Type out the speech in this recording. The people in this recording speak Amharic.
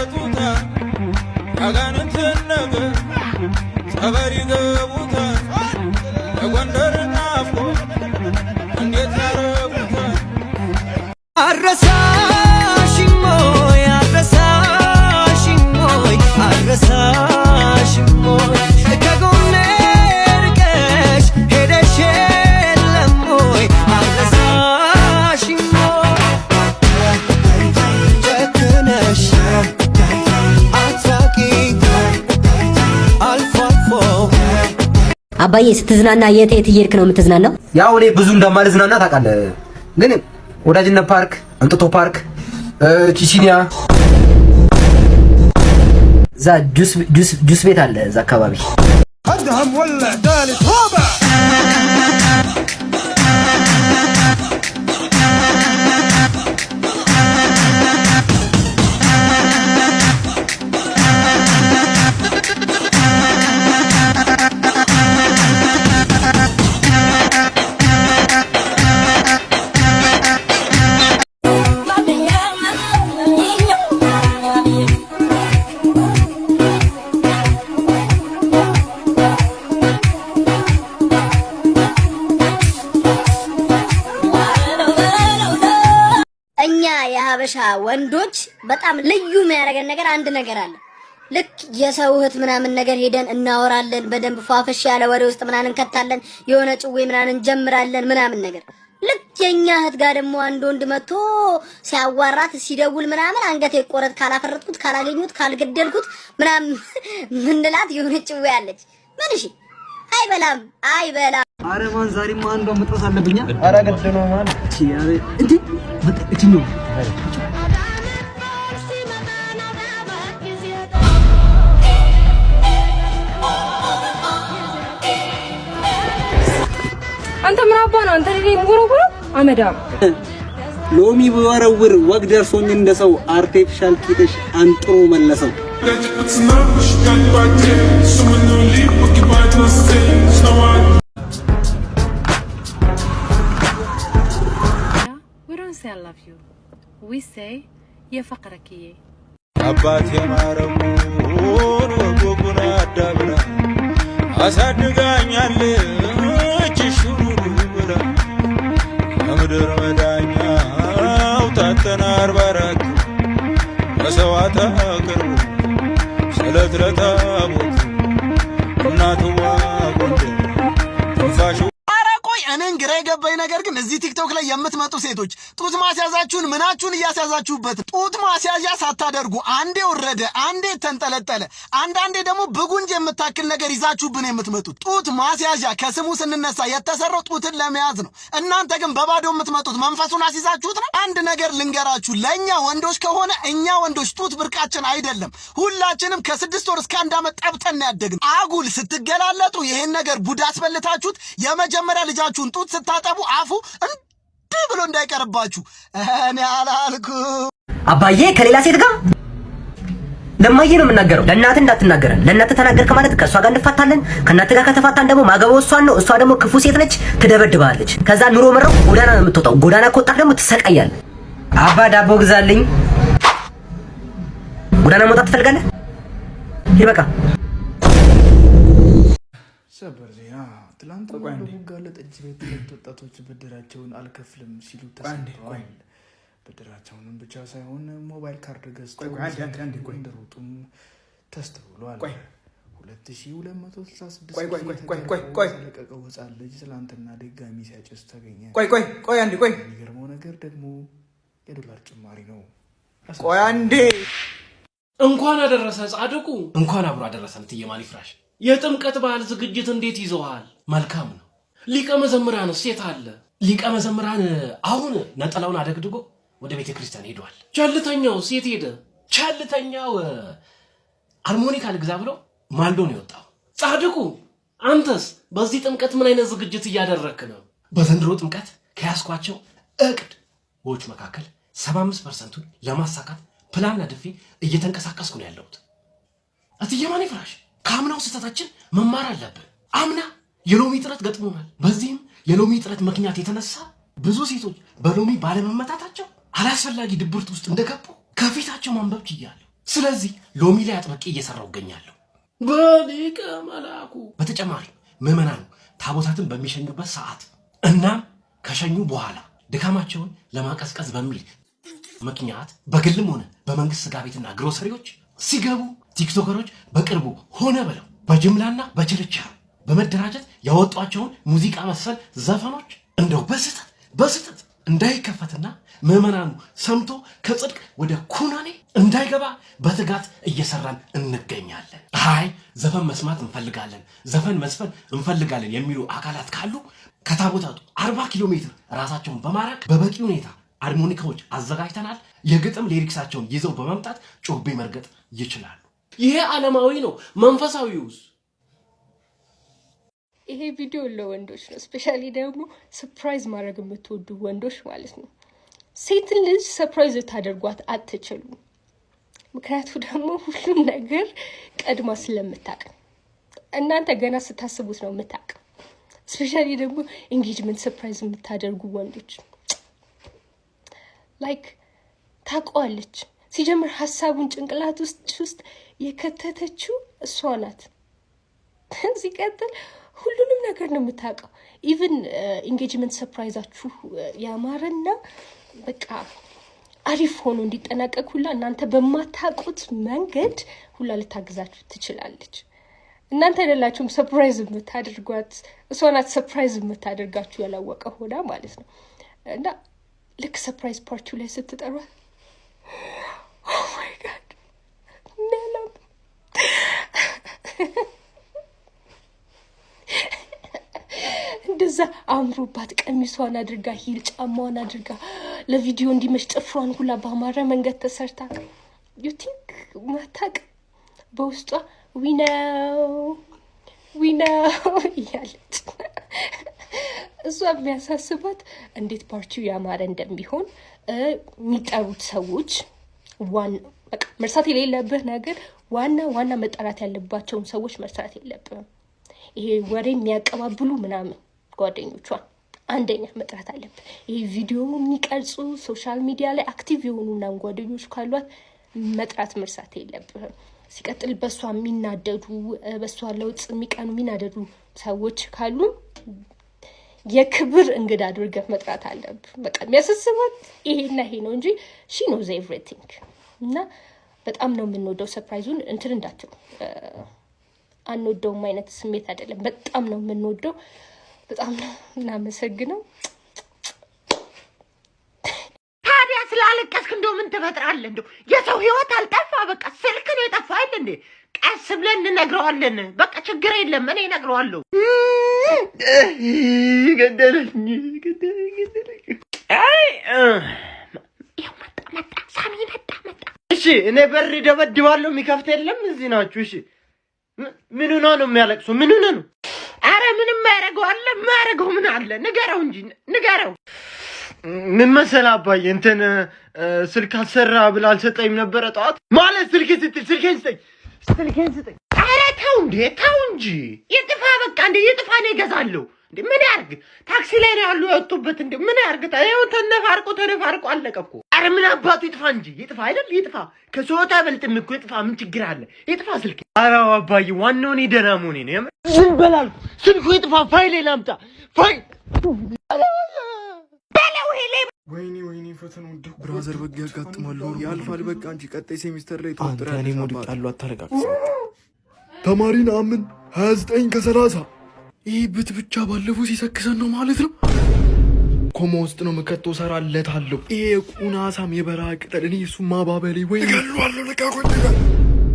ያመጡታ አጋንንትን ነገር ጸበል ይገቡታል የጎንደር ናፍቆ እንዴት ያረጉታል አረሳሽም ወይ አረሳሽም ወይ አረሳሽም ወይ ከጎኔ ርቀሽ ሄደሽ የለም ወይ አረሳሽም ወይ ጨክነሽ አትራቂኝ አልፎ አልፎ አባዬ ስትዝናና የት እየሄድክ ነው የምትዝናናው? ያው እኔ ብዙ እንደማልዝናና ታውቃለህ ግን ወዳጅነት ፓርክ እንጦጦ ፓርክ ቺቺኒያ ዛ ጁስ ቤት አለ እዛ አካባቢ አድሃም ወላ ዳሊት ሆባ የሀበሻ ወንዶች በጣም ልዩ የሚያደርገን ነገር አንድ ነገር አለ። ልክ የሰው እህት ምናምን ነገር ሄደን እናወራለን፣ በደንብ ፏፈሽ ያለ ወሬ ውስጥ ምናምን እንከታለን፣ የሆነ ጭዌ ምናምን እንጀምራለን ምናምን ነገር። ልክ የኛ እህት ጋር ደግሞ አንድ ወንድ መጥቶ ሲያዋራት ሲደውል ምናምን አንገቴ ቆረጥ ካላፈረጥኩት ካላገኙት ካልገደልኩት ምናምን ምንላት የሆነ ጭዌ አለች። ምን እሺ አይበላም። አረ ማን ዛሬማ አንዷ መጥረስ አለብኛ። አረ ግድ ነው ማን እንዴ እትኛው አንተ ምን አባ ነው አንተ ልጅ ሙሩጉሩ አመዳም ሎሚ ወረውር ወግ ደርሶኝ እንደሰው አርቲፊሻል ቂጥሽ አንጥሮ መለሰው I love you. We say የፈቅረክዬ አባት የማረሙን ወጎጉን አዳብራ አሳድጋኛለች ሹሩሩ ብላ ከምድር መዳኛው ታተና 44 መስዋዕት አቅርቡ ስለት ለታቦት እናትዋ ጎንደር ትንፋሽ እኔን ግራ የገባኝ ነገር ግን እዚህ ቲክቶክ ላይ የምትመጡ ሴቶች ጡት ማስያዛችሁን ምናችሁን እያስያዛችሁበት ጡት ማስያዣ ሳታደርጉ አንዴ ወረደ አንዴ ተንጠለጠለ አንዳንዴ ደግሞ ብጉንጅ የምታክል ነገር ይዛችሁብን የምትመጡት ጡት ማስያዣ ከስሙ ስንነሳ የተሰራው ጡትን ለመያዝ ነው። እናንተ ግን በባዶ የምትመጡት መንፈሱን አስይዛችሁት ነው። አንድ ነገር ልንገራችሁ፣ ለኛ ወንዶች ከሆነ እኛ ወንዶች ጡት ብርቃችን አይደለም። ሁላችንም ከ6 ወር እስከ 1 ዓመት ጠብተን ያደግን። አጉል ስትገላለጡ ይሄን ነገር ቡዳ አስበልታችሁት የመጀመሪያ ልጃችሁን ጡት ስታጠቡ አፉ እንዲህ ብሎ እንዳይቀርባችሁ እኔ አላልኩ። አባዬ ከሌላ ሴት ጋር ለማዬ ነው የምናገረው። ለእናትህ እንዳትናገረን። ለእናትህ ተናገርክ ማለት ከእሷ ጋር እንፋታለን። ከእናትህ ጋር ከተፋታን ደግሞ ማገባው እሷን ነው። እሷ ደግሞ ክፉ ሴት ነች፣ ትደበድባለች። ከዛ ኑሮ መረው ጎዳና ነው የምትወጣው። ጎዳና ከወጣህ ደግሞ ትሰቃያለህ። አባ ዳቦ ግዛልኝ። ጎዳና መውጣት ትፈልጋለህ? ይሄ በቃ ሰበር ዜና ትላንት በቡጋለ ጠጅ ቤት ሁለት ወጣቶች ብድራቸውን አልከፍልም ሲሉ ተሰምተዋል። ብድራቸውንም ብቻ ሳይሆን ሞባይል ካርድ ገዝተው እንደሮጡም ተስተውሏል። 2266 ለቀቀው ህፃን ልጅ ትላንትና ድጋሚ ሲያጨስ ተገኘ። የሚገርመው ነገር ደግሞ የዶላር ጭማሪ ነው። እንኳን አደረሰ ጻድቁ። እንኳን አብሮ አደረሰን እትዬ ማን ይፍራሽ። የጥምቀት በዓል ዝግጅት እንዴት ይዘዋል? መልካም ነው። ሊቀ መዘምራን ሴት አለ። ሊቀ መዘምራን አሁን ነጠላውን አደግድጎ ወደ ቤተ ክርስቲያን ሄዷል። ቸልተኛው ሴት ሄደ። ቸልተኛው ሃርሞኒካ ልግዛ ብሎ ማልዶ ነው የወጣው። ጻድቁ አንተስ በዚህ ጥምቀት ምን አይነት ዝግጅት እያደረክ ነው? በዘንድሮ ጥምቀት ከያስኳቸው እቅዶች መካከል 75%ን ለማሳካት ፕላን ነድፌ እየተንቀሳቀስኩ ነው ያለሁት። እትዬ ማን ይፍራሽ፣ ከአምናው ስህተታችን መማር አለብን። አምና የሎሚ ጥረት ገጥሞናል። በዚህም የሎሚ ጥረት ምክንያት የተነሳ ብዙ ሴቶች በሎሚ ባለመመታታቸው አላስፈላጊ ድብርት ውስጥ እንደገቡ ከፊታቸው ማንበብ ችያለሁ። ስለዚህ ሎሚ ላይ አጥብቄ እየሰራው እገኛለሁ በሊቀ መላኩ። በተጨማሪ ምዕመናኑ ታቦታትን በሚሸኙበት ሰዓት እናም ከሸኙ በኋላ ድካማቸውን ለማቀዝቀዝ በሚል ምክንያት በግልም ሆነ በመንግስት ስጋ ቤትና ግሮሰሪዎች ሲገቡ ቲክቶከሮች በቅርቡ ሆነ ብለው በጅምላና በችርቻሮ በመደራጀት ያወጧቸውን ሙዚቃ መሰል ዘፈኖች እንደው በስህተት እንዳይከፈትና ምዕመናኑ ሰምቶ ከጽድቅ ወደ ኩናኔ እንዳይገባ በትጋት እየሰራን እንገኛለን። አይ ዘፈን መስማት እንፈልጋለን፣ ዘፈን መስፈን እንፈልጋለን የሚሉ አካላት ካሉ ከታቦታቱ 40 ኪሎ ሜትር ራሳቸውን በማራቅ በበቂ ሁኔታ ሃርሞኒካዎች አዘጋጅተናል። የግጥም ሊሪክሳቸውን ይዘው በመምጣት ጮቤ መርገጥ ይችላሉ። ይሄ ዓለማዊ ነው። መንፈሳዊውስ? ይሄ ቪዲዮ ለወንዶች ነው። ስፔሻሊ ደግሞ ሰርፕራይዝ ማድረግ የምትወዱ ወንዶች ማለት ነው። ሴትን ልጅ ሰርፕራይዝ ታደርጓት አትችሉም። ምክንያቱ ደግሞ ሁሉም ነገር ቀድማ ስለምታውቅ፣ እናንተ ገና ስታስቡት ነው የምታውቅ። ስፔሻሊ ደግሞ ኢንጌጅመንት ሰርፕራይዝ የምታደርጉ ወንዶች ላይክ ታውቀዋለች። ሲጀምር ሀሳቡን ጭንቅላት ውስጥ የከተተችው እሷ ናት። ሲቀጥል ሁሉንም ነገር ነው የምታውቀው። ኢቭን ኢንጌጅመንት ሰርፕራይዛችሁ ያማረና በቃ አሪፍ ሆኖ እንዲጠናቀቅ ሁላ እናንተ በማታውቁት መንገድ ሁላ ልታግዛችሁ ትችላለች። እናንተ አይደላችሁም ሰርፕራይዝ የምታደርጓት፣ እሷ ናት ሰርፕራይዝ የምታደርጋችሁ ያላወቀ ሆና ማለት ነው። እና ልክ ሰርፕራይዝ ፓርቲው ላይ ስትጠሯት ኦ ማይ ጋድ ነለም እንደዛ አምሮባት ቀሚሷን አድርጋ ሂል ጫማዋን አድርጋ ለቪዲዮ እንዲመሽ ጥፍሯን ሁላ በአማረ መንገድ ተሰርታ ዩ ቲንክ ማታቅ በውስጧ ዊናው እያለች እሷ የሚያሳስባት እንዴት ፓርቲው ያማረ እንደሚሆን የሚጠሩት ሰዎች በቃ መርሳት የሌለብህ ነገር ዋና መጠራት ያለባቸውን ሰዎች መርሳት የለብህም። ይሄ ወሬ የሚያቀባብሉ ምናምን ጓደኞቿን አንደኛ መጥራት አለብህ። ይሄ ቪዲዮ የሚቀርጹ ሶሻል ሚዲያ ላይ አክቲቭ የሆኑ ምናምን ጓደኞች ካሏት መጥራት መርሳት የለብህም። ሲቀጥል በሷ የሚናደዱ በሷ ለውጥ የሚቀኑ የሚናደዱ ሰዎች ካሉ የክብር እንግዳ አድርገህ መጥራት አለብህ። በቃ የሚያሳስባት ይሄና ይሄ ነው እንጂ ሺ ኖዝ ኤቭሪቲንግ። እና በጣም ነው የምንወደው ሰርፕራይዙን እንትን እንዳትሉ አንወደውም አይነት ስሜት አይደለም። በጣም ነው የምንወደው። በጣም ነው እናመሰግነው። ታዲያ ስላለቀስክ እንደው ምን ትፈጥራለህ? እንደው የሰው ህይወት አልጠፋ፣ በቃ ስልክ ነው የጠፋ አይደል እንዴ? ቀስ ብለን እንነግረዋለን። በቃ ችግር የለም፣ እኔ እነግረዋለሁ። ገደለኝ። አይ ያው መጣ ሳሚ መጣ። እሺ እኔ በር ደበድባለሁ፣ የሚከፍት የለም። እዚህ ናችሁ። እሺ ምን ሆኖ ነው የሚያለቅሱ? ምን ሆኖ ነው? አረ ምንም ማያረገው አለ። ማያረገው ምን አለ? ንገረው እንጂ ንገረው። ምን መሰለህ አባዬ እንትን ስልክ አሰራ ብላ አልሰጠኝም ነበረ ጠዋት ማለት ስልኬን ስጠኝ። አረ ተው እንጂ ይጥፋ፣ በቃ እንዴ ይጥፋ፣ ነው ይገዛለሁ እንዴ ምን ያርግ? ታክሲ ላይ ነው ያሉ ያወጡበት እንዴ ምን ያርግ? ታየው ተነፋርቆ አለቀ እኮ። አረ ምን አባቱ ይጥፋ እንጂ ይጥፋ አይደል? ይጥፋ ከሶታ በልጥም እኮ ይጥፋ። ምን ችግር አለ? ይጥፋ ስልክ። አረ አባዬ ዋናው እኔ ደህና መሆኔ ነው። ምን በላልኩ? ስልኩ ይጥፋ። ፋይል ላምጣ። ፋይል በለው ሄሌ። ወይኔ ፈተናው እንደ ብራዘር በግ ያጋጥማሉ። ያልፋል በቃ እንጂ ቀጣይ ሴሚስተር ላይ ተወጥራ እኔ ሞድ ቃሉ አታረጋግጥ። ተማሪን አምን 29 ከ30 ይህ ብቻ ባለፈው ሲሰክሰን ነው ማለት ነው። ኮማ ውስጥ ነው መከቶ ሰራለታለሁ። ይሄ ቁናሳም የበረሃ ቅጠል እኔ እሱ ማባበሌ ወይ ገሏለሁ። ለቃ